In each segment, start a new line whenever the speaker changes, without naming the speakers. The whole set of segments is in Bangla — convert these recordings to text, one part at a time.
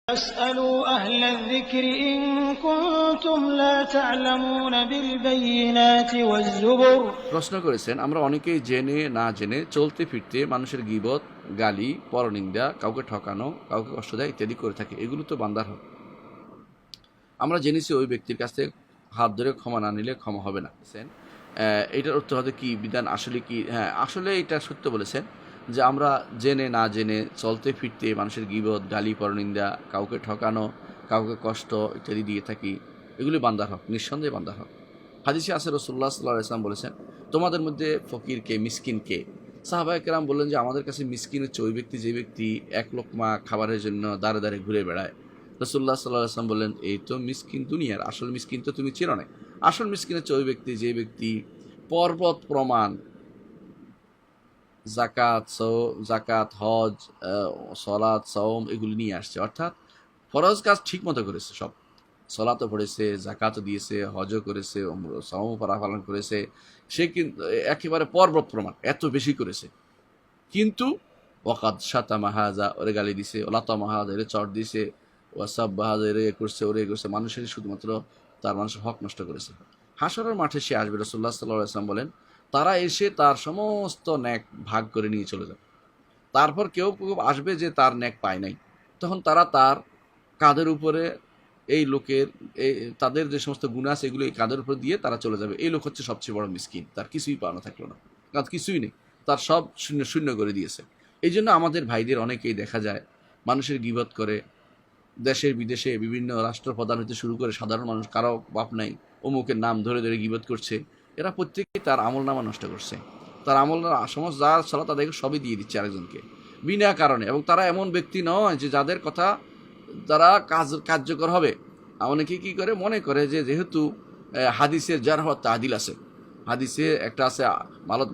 فاسألوا أهل الذكر إن كنتم لا تعلمون بالبينات والزبر।
প্রশ্ন করেছেন, আমরা অনেকেই জেনে না জেনে চলতে ফিরতে মানুষের গীবত, গালি, পরনিন্দা, কাউকে ঠকানো, কাউকে কষ্ট দেয় ইত্যাদি করে থাকি। এগুলো তো বান্দার হক। আমরা জেনেছি ওই ব্যক্তির কাছে হাত ধরে ক্ষমা না নিলে ক্ষমা হবে না। এটার অর্থ হয়তো কি বিধান আসলে কি? হ্যাঁ, আসলে এটা সত্য বলেছেন যে আমরা জেনে না জেনে চলতে ফিরতে মানুষের গীবত, গালি, পরনিন্দা, কাউকে ঠকানো, কাউকে কষ্ট ইত্যাদি দিয়ে থাকি। এগুলি বান্দার হক, নিঃসন্দেহে বান্দার হক। হাদিসে আছে রাসূলুল্লাহ সাল্লাল্লাহু আলাইহি ওয়াসাল্লাম বলেছেন, তোমাদের মধ্যে ফকির কে, মিসকিন কে? সাহাবায়ে কেরাম বললেন যে আমাদের কাছে মিসকিন হচ্ছে ওই ব্যক্তি যে ব্যক্তি এক লোকমা খাবারের জন্য দাঁড়ে দাঁড়ে ঘুরে বেড়ায়। রাসূলুল্লাহ সাল্লাল্লাহু আলাইহি ওয়াসাল্লাম বললেন, এই তো মিসকিন দুনিয়ার, আসল মিসকিন তো তুমি চিনো না। আসল মিসকিন হচ্ছে ওই ব্যক্তি যে ব্যক্তি পর্বত প্রমাণ জাকাত, হজ, সলাত, সওম এগুলি নিয়ে আসছে, অর্থাৎ ফরজ কাজ ঠিক মতো করেছে সব। সলাতও পড়েছে, জাকাতও দিয়েছে, হজও করেছে, সওমও পালন করেছে। সে কিন্তু একেবারে পর্বত প্রমাণ এত বেশি করেছে, কিন্তু ওয়াকাদ শাতামা হাযা, ওরে গালি দিছে, লাতামা হাযা, এরে চড় দিছে, ওয়াসাব্বা হাযা, এরে করছে, ওরে করছে, মানুষের শুধুমাত্র তার মানুষের হক নষ্ট করেছে। হাসরের মাঠে সে আসবে, রাসূলুল্লাহ সাল্লাল্লাহু আলাইহি ওয়াসাল্লাম বলেন, তারা এসে তার সমস্ত ন্যাক ভাগ করে নিয়ে চলে যাবে। তারপর কেউ কেউ আসবে যে তার ন্যাক পায় নাই, তখন তারা তার কাঁধের উপরে এই লোকের এই তাদের যে সমস্ত গুনাহ আছে এগুলো এই কাঁধের উপর দিয়ে তারা চলে যাবে। এই লোক হচ্ছে সবচেয়ে বড় মিসকিন, তার কিছুই পাওনা থাকলো না, কারণ কিছুই নেই, তার সব শূন্য শূন্য করে দিয়েছে। এই জন্য আমাদের ভাইদের অনেকেই দেখা যায় মানুষের গীবত করে, দেশের বিদেশে বিভিন্ন রাষ্ট্রপ্রধান হতে শুরু করে সাধারণ মানুষ কারো বাপ নাই, অমুকের নাম ধরে ধরে গীবত করছে। এরা প্রত্যেকেই তার আমলনামা নষ্ট করছে। তার সমস্ত যা চলা তাদেরকে সবই দিয়ে দিচ্ছে আরেকজনকে বিনা কারণে। এবং তারা এমন ব্যক্তি নয় যে যাদের কথা তারা কার্যকর হবে। অনেকে কী করে মনে করে যে যেহেতু হাদিসের জারহ ওয়া তা'দীল আছে, হাদিসে একটা আছে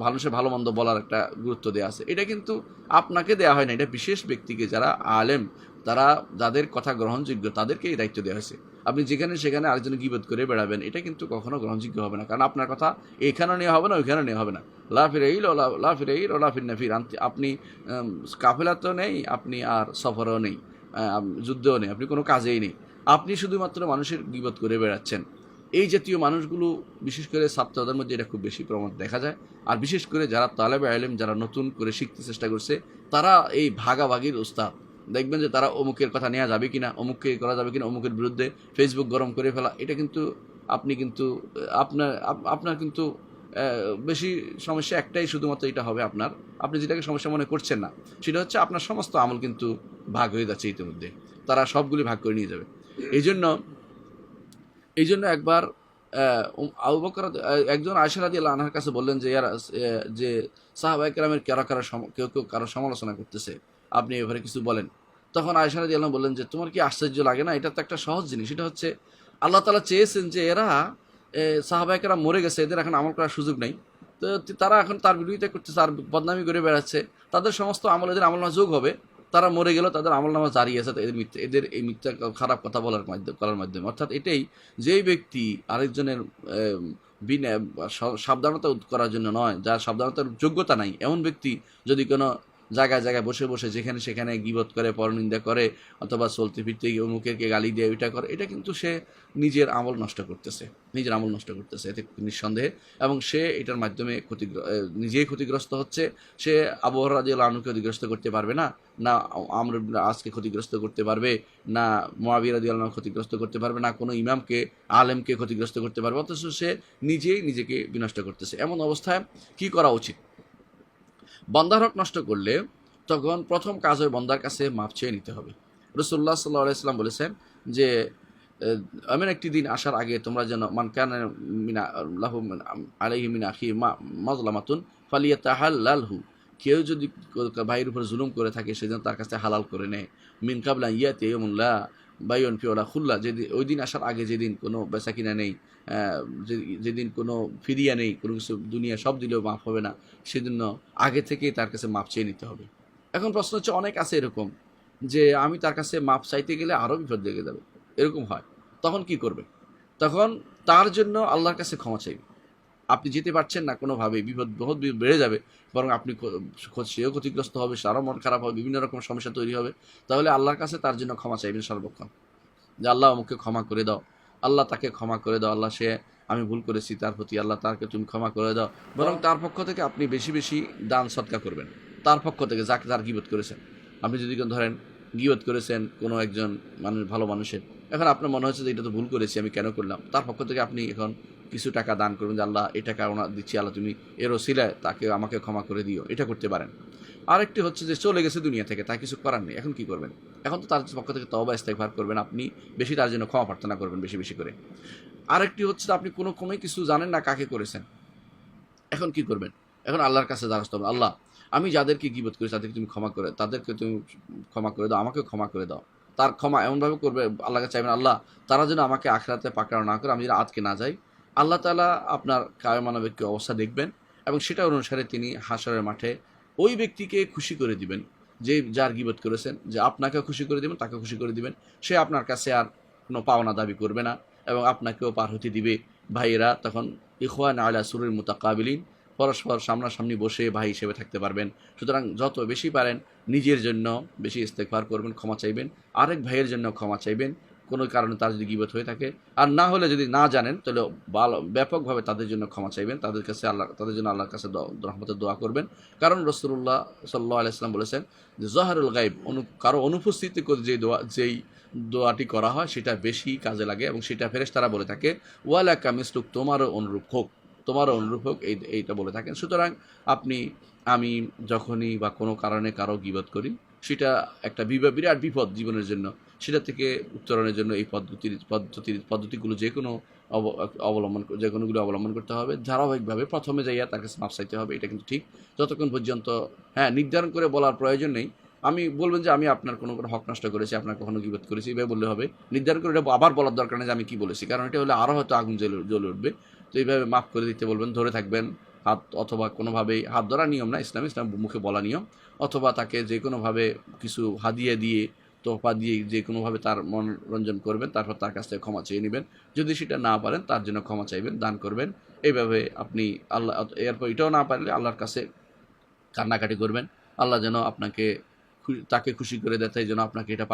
মানুষের ভালো মন্দ বলার একটা গুরুত্ব দেওয়া আছে, এটা কিন্তু আপনাকে দেওয়া হয় না, এটা বিশেষ ব্যক্তিকে, যারা আলেম, তারা যাদের কথা গ্রহণযোগ্য তাদেরকে এই দায়িত্ব দেওয়া হয়েছে। আপনি যেখানে সেখানে আরেকজনের গীবত করে বেড়াবেন, এটা কিন্তু কখনো গ্রহণযোগ্য হবে না, কারণ আপনার কথা এখানেও নেওয়া হবে না, ওইখানেও নেওয়া হবে না। লা ফিরাইল লা ফির নাফির, আপনি কাফেলাতেও নেই, আপনি আর সফরেও নেই, যুদ্ধও নেই, আপনি কোনো কাজেই নেই, আপনি শুধুমাত্র মানুষের গীবত করে বেড়াচ্ছেন। এই জাতীয় মানুষগুলো বিশেষ করে ছাত্রদের মধ্যে এটা খুব বেশি প্রমাণ দেখা যায়। আর বিশেষ করে যারা তালেবে ইলম, যারা নতুন করে শিখতে চেষ্টা করছে, তারা এই ভাগাভাগির ওস্তাদ। দেখবেন যে তারা অমুকের কথা নেওয়া যাবে কিনা, অমুককে করা যাবে কিনা, অমুকের বিরুদ্ধে ফেসবুক গরম করে ফেলা। এটা কিন্তু আপনি কিন্তু আপনার কিন্তু বেশি সমস্যা একটাই, শুধুমাত্র এটা হবে আপনার, আপনি যেটাকে সমস্যা মনে করছেন না, সেটা হচ্ছে আপনার সমস্ত আমল কিন্তু ভাগ হয়ে যাচ্ছে ইতিমধ্যে, তারা সবগুলি ভাগ করে নিয়ে যাবে। এই জন্য একবার আবু বকর একজন আয়েশা রাদিয়াল্লাহু আনহার কাছে বললেন যে যে সাহাবায়ে কেরামের কেউ কেউ কারো সমালোচনা করতেছে, আপনি এবারে কিছু বলেন। তখন আয়েশা রাদিয়াল্লাহু আনহা বললেন যে তোমার কি আশ্চর্য লাগে না? এটা তো একটা সহজ জিনিস। এটা হচ্ছে আল্লাহ তাআলা চেয়েছেন যে এরা সাহাবায়ে কেরাম মরে গেছে, এদের এখন আমল করার সুযোগ নাই। তো তারা এখন তার বিরোধিতা করতেছে আর বদনামি করে বেড়াচ্ছে। তাদের সমস্ত আমল এদের আমলনামায় যোগ হবে। তারা মরে গেল, তাদের আমলনামা জারি আছে এদের এই মিথ্যা খারাপ কথা করার মাধ্যমে। অর্থাৎ এটাই, যেই ব্যক্তি আরেকজনের বিনা সাবধানতা করার জন্য নয়, যার সাবধানতার যোগ্যতা নাই, এমন ব্যক্তি যদি কোনো জায়গায় জায়গায় বসে বসে যেখানে সেখানে গীবত করে, পরনিন্দা করে, অথবা চলতে ফিরতে গিয়ে অমুকেরকে গালি দিয়ে ওইটা করে, এটা কিন্তু সে নিজের আমল নষ্ট করতেছে এতে নিঃসন্দেহে। এবং সে এটার মাধ্যমে নিজেই ক্ষতিগ্রস্ত হচ্ছে। সে আবু হুরায়রা রাদিয়াল্লাহু আনহুকে ক্ষতিগ্রস্ত করতে পারবে না, না আমর ইবনে আসকে ক্ষতিগ্রস্ত করতে পারবে, না মুআবিয়া রাদিয়াল্লাহু আনহু ক্ষতিগ্রস্ত করতে পারবে, না কোনো ইমামকে, আলেমকে ক্ষতিগ্রস্ত করতে পারবে। অথচ সে নিজেই নিজেকে বিনষ্ট করতেছে। এমন অবস্থায় কি করা উচিত? বান্দার হক নষ্ট করলে তখন প্রথম কাজ হয় বন্দার কাছে মাপ চেয়ে নিতে হবে। রাসূলুল্লাহ সাল্লাল্লাহু আলাইহি ওয়াসাল্লাম বলেছেন যে এমন একটি দিন আসার আগে তোমরা যেন মান কানা মিনা লাহু আলাইহি মিন আখি মাজলামাতুন ফালিয়াতাহাল্লালহু, কেউ যদি ভাইয়ের উপর জুলুম করে থাকে সেজন্য তার কাছে হালাল করে নেয়। মিন কাবলা ইয়াতি ইয়াউমুন লা বাইউন ফিহি ওয়ালা খুল্লা, ওই দিন আসার আগে যেদিন কোনো বেচাকিনা নেই, যেদিন কোনো ফিদিয়া নেই, কোনো কিছু দুনিয়া সব দিলেও মাফ হবে না, সেজন্য আগে থেকেই তার কাছে মাপ চেয়ে নিতে হবে। এখন প্রশ্ন হচ্ছে, অনেক আছে এরকম যে আমি তার কাছে মাপ চাইতে গেলে আরও বিপদ লেগে যাবে, এরকম হয়। তখন কি করবে? তখন তার জন্য আল্লাহর কাছে ক্ষমা চাইবে। আপনি যেতে পারছেন না কোনোভাবেই, বিপদ বহুত বেড়ে যাবে, বরং আপনি সেও ক্ষতিগ্রস্ত হবে, তারও মন খারাপ হবে, বিভিন্ন রকম সমস্যা তৈরি হবে, তাহলে আল্লাহর কাছে তার জন্য ক্ষমা চাইবেন সর্বক্ষণ, যে আল্লাহ আমাকে ক্ষমা করে দাও, আল্লাহ তাকে ক্ষমা করে দাও, আল্লাহ সে আমি ভুল করেছি তার প্রতি, আল্লাহ তাকে তুমি ক্ষমা করে দাও। বরং তার পক্ষ থেকে আপনি বেশি বেশি দান সৎকার করবেন, তার পক্ষ থেকে যাকে তার গীবত করেছেন। আপনি যদি ধরেন গীবত করেছেন কোনো একজন মানুষ, ভালো মানুষের, এখন আপনার মনে হচ্ছে যে এটা তো ভুল করেছি, আমি কেন করলাম, তার পক্ষ থেকে আপনি এখন কিছু টাকা দান করবেন, যে আল্লাহ এই টাকা ওনার দিচ্ছি, আল্লাহ তুমি এর ওসিলায় তাকে আমাকে ক্ষমা করে দিও, এটা করতে পারেন। আরেকটি হচ্ছে যে চলে গেছে দুনিয়া থেকে, তাই কিছু করার নেই, এখন কি করবেন, এখন তো তার পক্ষ থেকে তওবা ইস্তেগফার করবেন, আপনি বেশি তার জন্য ক্ষমা প্রার্থনা করবেন বেশি বেশি করে। আরেকটি হচ্ছে আপনি কোনো কিছু জানেন না কাকে করেছেন, এখন কি করবেন, এখন আল্লাহর কাছে দ্বারস্থ হবেন, আল্লাহ আমি যাদেরকে গীবত করেছি তাদেরকে তুমি ক্ষমা করে, তাদেরকে তুমি ক্ষমা করে দাও, আমাকেও ক্ষমা করে দাও। তার ক্ষমা এমনভাবে করবে, আল্লাহকে চাইবেন আল্লাহ তারা যেন আমাকে আখিরাতে পাকড়াও না করে, আমি যেন আজকে না যাই। আল্লাহ তাআলা আপনার কায়মানবিক অবস্থা দেখবেন এবং সেটা অনুসারে তিনি হাশরের মাঠে ওই ব্যক্তিকে খুশি করে দিবেন, যে যার গীবত করেছেন, যে আপনাকেও খুশি করে দিবেন, তাকে খুশি করে দিবেন। সে আপনার কাছে আর কোনো পাওনা দাবি করবে না এবং আপনাকেও পার হতে দিবে। ভাইয়েরা তখন ইখওয়ান আলা সুরুর মুতাকাবিলিন, পরস্পর সামনাসামনি বসে ভাই হিসেবে থাকতে পারবেন। সুতরাং যত বেশি পারেন নিজের জন্য বেশি ইস্তেগফার করবেন, ক্ষমা চাইবেন, আরেক ভাইয়ের জন্য ক্ষমা চাইবেন কোনো কারণে তার যদি গীবত হয়ে থাকে, আর না হলে যদি না জানেন তাহলে ব্যাপকভাবে তাদের জন্য ক্ষমা চাইবেন, তাদের কাছে আল্লাহ, তাদের জন্য আল্লাহর কাছে রহমতের দোয়া করবেন। কারণ রাসূলুল্লাহ সাল্লাল্লাহু আলাইহি ওয়াসাল্লাম বলেছেন যে জহরুল গায়ব, কারো অনুপস্থিতি করে যেই দোয়াটি করা হয় সেটা বেশি কাজে লাগে এবং সেটা ফেরেশতারা বলে থাকে ওয়ালাকা মিসলুক, তোমারও অনুরূপ হোক, তোমারও অনুরূপ হোক, এইটা বলে থাকেন। সুতরাং আমি যখনই বা কোনো কারণে কারো গীবত করি, সেটা একটা বিরাট বিপদ জীবনের জন্য, সেটা থেকে উত্তরণের জন্য এই পদ্ধতিগুলো যে কোনোগুলো অবলম্বন করতে হবে ধারাবাহিকভাবে। প্রথমে যাইয়া তার কাছে মাপ চাইতে হবে, এটা কিন্তু ঠিক। যতক্ষণ পর্যন্ত নির্ধারণ করে বলার প্রয়োজন নেই, আমি বলবেন যে আমি আপনার কোনো হক নষ্ট করেছি, আপনার কখনো গীবত করেছি, এভাবে বললে হবে। নির্ধারণ করে এটা আবার বলার দরকার নেই যে আমি কি বলেছি, কারণ এটা হলে আরও হয়তো আগুন জ্বলে উঠবে। তো এইভাবে মাফ করে দিতে বলবেন, ধরে থাকবেন হাত, অথবা কোনোভাবেই হাত ধরা নিয়ম না, ইসলাম মুখে বলা নিয়ম, অথবা তাকে যে কোনোভাবে কিছু হাদিয়া দিয়ে, তোহফা দিয়ে যে কোনোভাবে তার মনোরঞ্জন করবেন, তারপর তার কাছ থেকে ক্ষমা চেয়ে নেবেন। যদি সেটা না পারেন তার জন্য ক্ষমা চাইবেন, দান করবেন। এইভাবে আপনি আল্লাহ, এরপর এটাও না পারলে আল্লাহর কাছে কান্নাকাটি করবেন, আল্লাহ যেন আপনাকে তাকে খুশি করে দেয়, তাই যেন আপনাকে এটা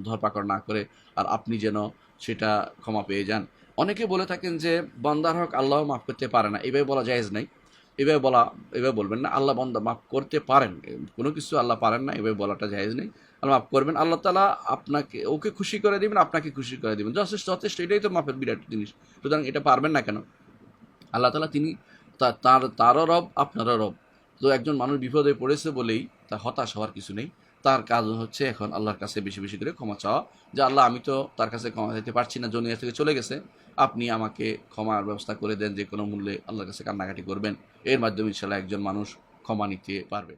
ধরপাকড় না করে, আর আপনি যেন সেটা ক্ষমা পেয়ে যান। অনেকে বলে থাকেন যে বান্দার হক আল্লাহ মাফ করতে পারে না, এভাবে বলা জায়েজ নাই। এভাবে বলবেন না, আল্লাহ বান্দা মাফ করতে পারেন, কোনো কিছু আল্লাহ পারেন না, এভাবে বলাটা জায়েজ নেই। আল্লাহ মাফ করবেন, আল্লাহ তাআলা আপনাকে, ওকে খুশি করে দিবেন, আপনাকে খুশি করে দিবেন, যথেষ্ট। এটাই তো মাফের বিরাট জিনিস। সুতরাং এটা পারবেন না কেন? আল্লাহ তাআলা তিনি তারও রব, আপনারও রব। তো একজন মানুষ বিপদে পড়েছে বলেই তা হতাশ হওয়ার কিছু নেই। তার কাজ হচ্ছে এখন আল্লাহর কাছে বেশি বেশি করে ক্ষমা চাওয়া, যে আল্লাহ আমি তো তার কাছে ক্ষমা চাইতে পারছি না, দুনিয়া থেকে চলে গেছে, আপনি আমাকে ক্ষমার ব্যবস্থা করে দেন। যে কোনো মূল্যে আল্লাহর কাছে কান্নাকাটি করবেন, এর মাধ্যমে ইনশাআল্লাহ একজন মানুষ ক্ষমা নিতে পারবে।